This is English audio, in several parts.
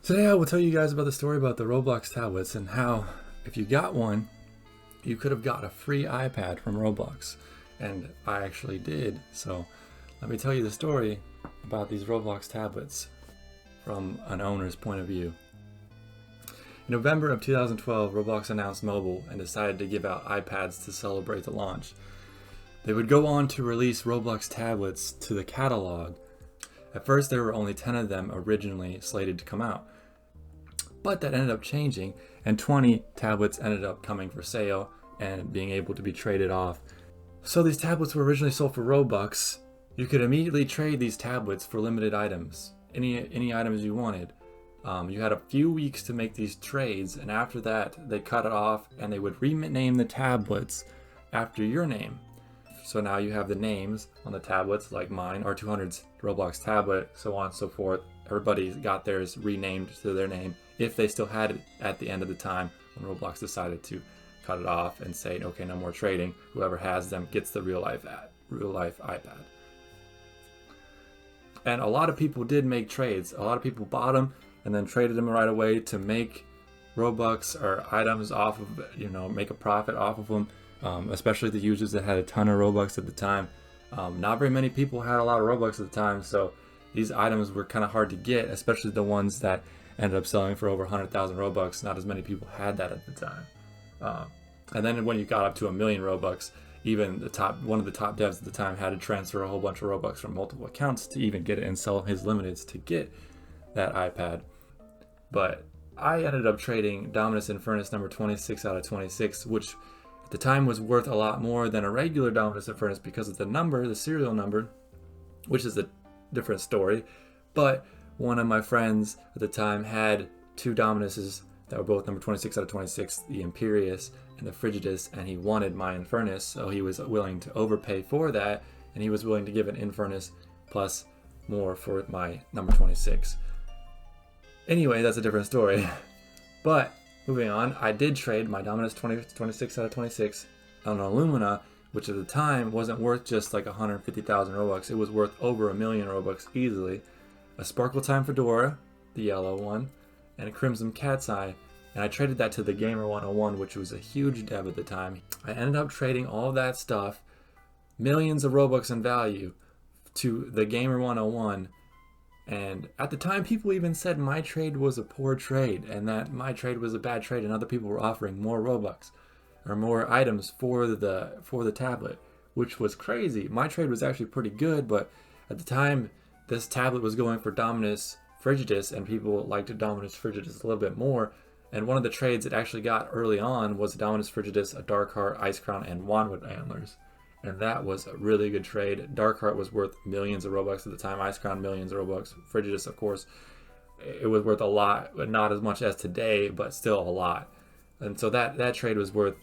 Today I will tell you guys about the story about the Roblox tablets and how if you got one, you could have got a free iPad from Roblox. And I actually did. So let me tell you the story about these Roblox tablets from an owner's point of view. In November of 2012, Roblox announced mobile and decided to give out iPads to celebrate the launch. They would go on to release Roblox tablets to the catalog. At first there were only 10 of them originally slated to come out, but that ended up changing and 20 tablets ended up coming for sale and being able to be traded off. So these tablets were originally sold for Robux. You could immediately trade these tablets for limited items, any items you wanted. You had a few weeks to make these trades, and after that they cut it off and they would rename the tablets after your name. So now you have the names on the tablets, like mine, R200's Roblox tablet, so on and so forth. Everybody got theirs renamed to their name if they still had it at the end of the time when Roblox decided to cut it off and say, okay, no more trading. Whoever has them gets the real life iPad. And a lot of people did make trades. A lot of people bought them and then traded them right away to make Robux or items off of, make a profit off of them. Especially the users that had a ton of Robux at the time. Not very many people had a lot of Robux at the time, so these items were kind of hard to get, especially the ones that ended up selling for over 100,000 Robux. Not as many people had that at the time. And then when you got up to 1 million Robux, even one of the top devs at the time had to transfer a whole bunch of Robux from multiple accounts to even get it and sell his limiteds to get that iPad. But I ended up trading Dominus Infernus number 26 out of 26, which the time was worth a lot more than a regular Dominus Infernus because of the serial number, which is a different story. But one of my friends at the time had two Dominuses that were both number 26 out of 26, the Imperius and the Frigidus, and he wanted my Infernus, so he was willing to overpay for that, and he was willing to give an Infernus plus more for my number 26. Anyway, that's a different story. But moving on, I did trade my Dominus 26 out of 26 on an Illumina, which at the time wasn't worth just like 150,000 Robux. It was worth over 1 million Robux easily. A Sparkle Time Fedora, the yellow one, and a Crimson Cat's Eye. And I traded that to the Gamer 101, which was a huge dev at the time. I ended up trading all that stuff, millions of Robux in value, to the Gamer 101. And at the time, people even said my trade was a poor trade and that my trade was a bad trade, and other people were offering more Robux or more items for the tablet, which was crazy. My trade was actually pretty good, but at the time, this tablet was going for Dominus Frigidus, and people liked Dominus Frigidus a little bit more. And one of the trades it actually got early on was Dominus Frigidus, a Darkheart, Ice Crown, and Wanwood Antlers. And that was a really good trade. Darkheart was worth millions of Robux at the time. Ice Crown, millions of Robux. Frigidus, of course, it was worth a lot, but not as much as today, but still a lot. And so that trade was worth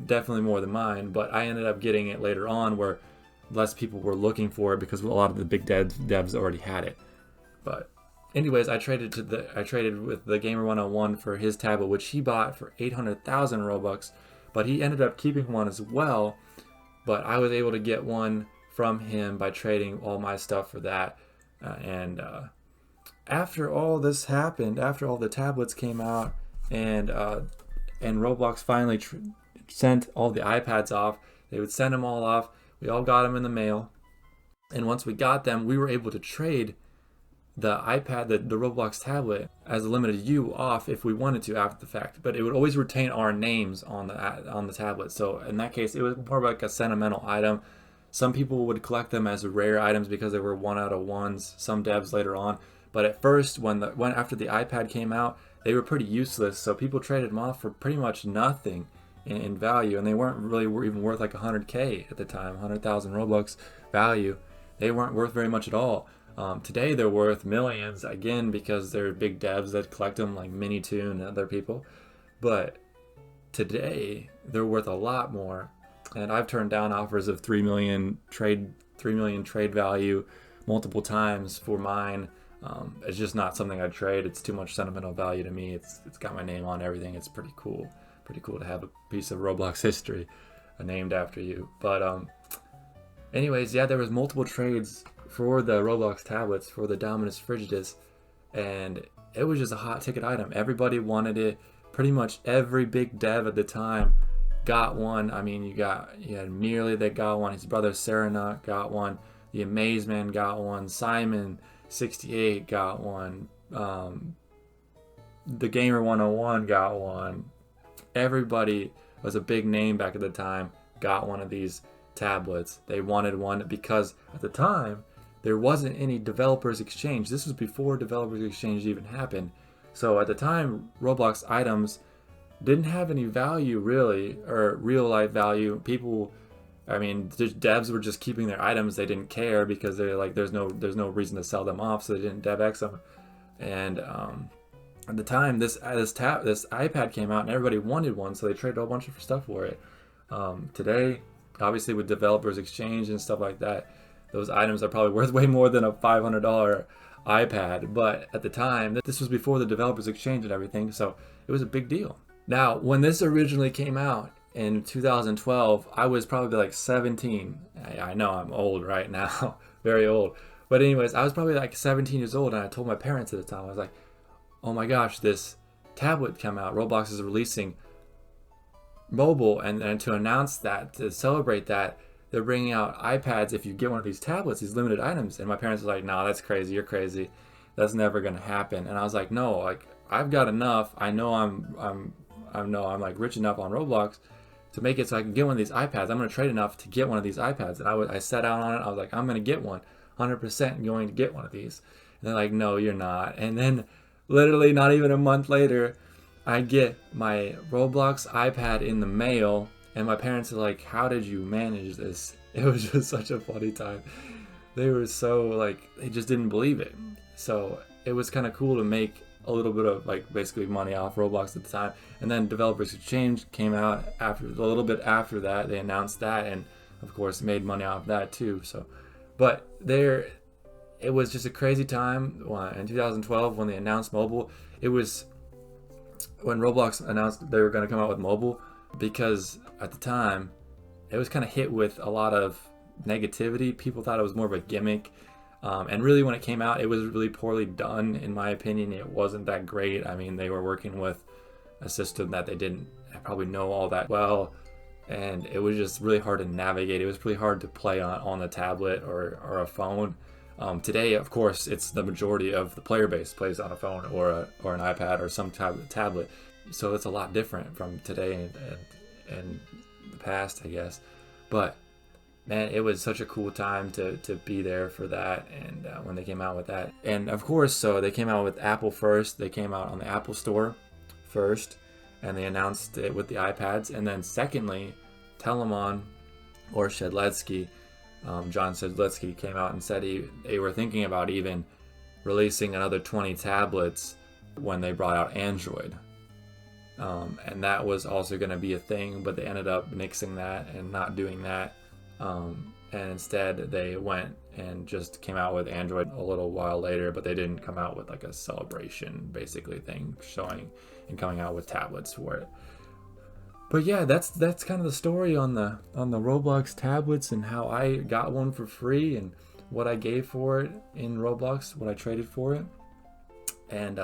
definitely more than mine, but I ended up getting it later on where less people were looking for it because a lot of the big devs already had it. But anyways, I traded with the Gamer 101 for his tablet, which he bought for 800,000 Robux, but he ended up keeping one as well. But I was able to get one from him by trading all my stuff for that. And after all this happened, after all the tablets came out, and Roblox finally sent all the iPads off, they would send them all off. We all got them in the mail. And once we got them, we were able to trade the iPad, the Roblox tablet, as a limited U off if we wanted to after the fact, but it would always retain our names on the tablet. So in that case, it was more like a sentimental item. Some people would collect them as rare items because they were 1 out of 1s. Some devs later on, but at first, after the iPad came out, they were pretty useless. So people traded them off for pretty much nothing in value, and they weren't really even worth like 100K at the time, 100,000 Robux value. They weren't worth very much at all. Today they're worth millions, again, because they're big devs that collect them like Minitoon and other people. But today they're worth a lot more. And I've turned down offers of 3 million trade value multiple times for mine. It's just not something I trade. It's too much sentimental value to me. It's got my name on everything. It's pretty cool. Pretty cool to have a piece of Roblox history named after you. But anyways, yeah, there was multiple trades for the Roblox tablets for the Dominus Frigidus, and it was just a hot ticket item. Everybody wanted it. Pretty much every big dev at the time got one. I mean, you had Merely that got one. His brother Serenut got one. The Amazeman got one. Simon 68 got one. The Gamer 101 got one. Everybody was a big name back at the time got one of these tablets. They wanted one because at the time there wasn't any developers exchange. This was before developers exchange even happened. So at the time, Roblox items didn't have any value really, or real life value. People, I mean, devs were just keeping their items. They didn't care because they're like, there's no reason to sell them off, so they didn't DevEx them. And at the time, this iPad came out and everybody wanted one, so they traded a whole bunch of stuff for it. Today, obviously with developers exchange and stuff like that, those items are probably worth way more than a $500 iPad. But at the time, this was before the developers exchange and everything, so it was a big deal. Now, when this originally came out in 2012, I was probably like 17. I know I'm old right now, very old. But anyways, I was probably like 17 years old, and I told my parents at the time, I was like, oh my gosh, this tablet came out. Roblox is releasing mobile, and to announce that, to celebrate that, they're bringing out iPads if you get one of these tablets, these limited items. And my parents were like, nah, that's crazy, you're crazy, that's never gonna happen. And I was like, no, like I've got enough. I know I'm like rich enough on Roblox to make it so I can get one of these iPads. I'm gonna trade enough to get one of these iPads. And I sat down on it. I was like, I'm gonna get one, 100% going to get one of these. And they're like, no, you're not. And then literally not even a month later, I get my Roblox iPad in the mail, and my parents are like, how did you manage this? It was just such a funny time. They were so like, they just didn't believe it. So it was kind of cool to make a little bit of like basically money off Roblox at the time. And then Developers Exchange came out after, a little bit after that. They announced that, and of course made money off that too. So, but it was just a crazy time in 2012 when they announced mobile. It was when Roblox announced they were going to come out with mobile, because at the time it was kind of hit with a lot of negativity. People thought it was more of a gimmick, and really when it came out, it was really poorly done. In my opinion, it wasn't that great. I mean, they were working with a system that they didn't probably know all that well, and it was just really hard to navigate. It was really hard to play on a tablet or a phone. Today, of course, it's the majority of the player base plays on a phone or an iPad or some type of tablet. So it's a lot different from today and the past, I guess. But man, it was such a cool time to be there for that, and when they came out with that. And of course, so they came out with Apple first. They came out on the Apple Store first, and they announced it with the iPads. And then secondly, Telemon or Shedletsky, John Shedletsky came out and said they were thinking about even releasing another 20 tablets when they brought out Android. And that was also going to be a thing, but they ended up nixing that and not doing that. And instead they went and just came out with Android a little while later, but they didn't come out with like a celebration basically thing showing and coming out with tablets for it. But yeah, that's kind of the story on the Roblox tablets and how I got one for free and what I gave for it in Roblox, what I traded for it. And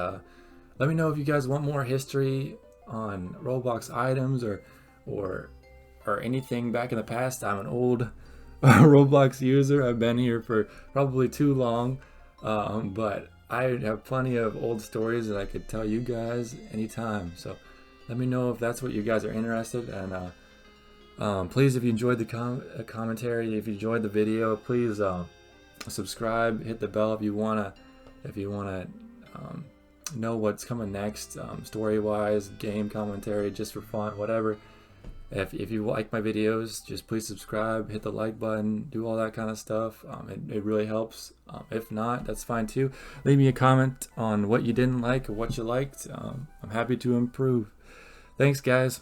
let me know if you guys want more history on Roblox items or anything back in the past. I'm an old Roblox user. I've been here for probably too long, but I have plenty of old stories that I could tell you guys anytime. So let me know if that's what you guys are interested in. And please, if you enjoyed the commentary, if you enjoyed the video, please subscribe, hit the bell if you wanna know what's coming next, story-wise, game commentary, just for fun, whatever. If you like my videos, just please subscribe, hit the like button, do all that kind of stuff. It really helps. If not, that's fine too. Leave me a comment on what you didn't like or what you liked. I'm happy to improve. Thanks, guys.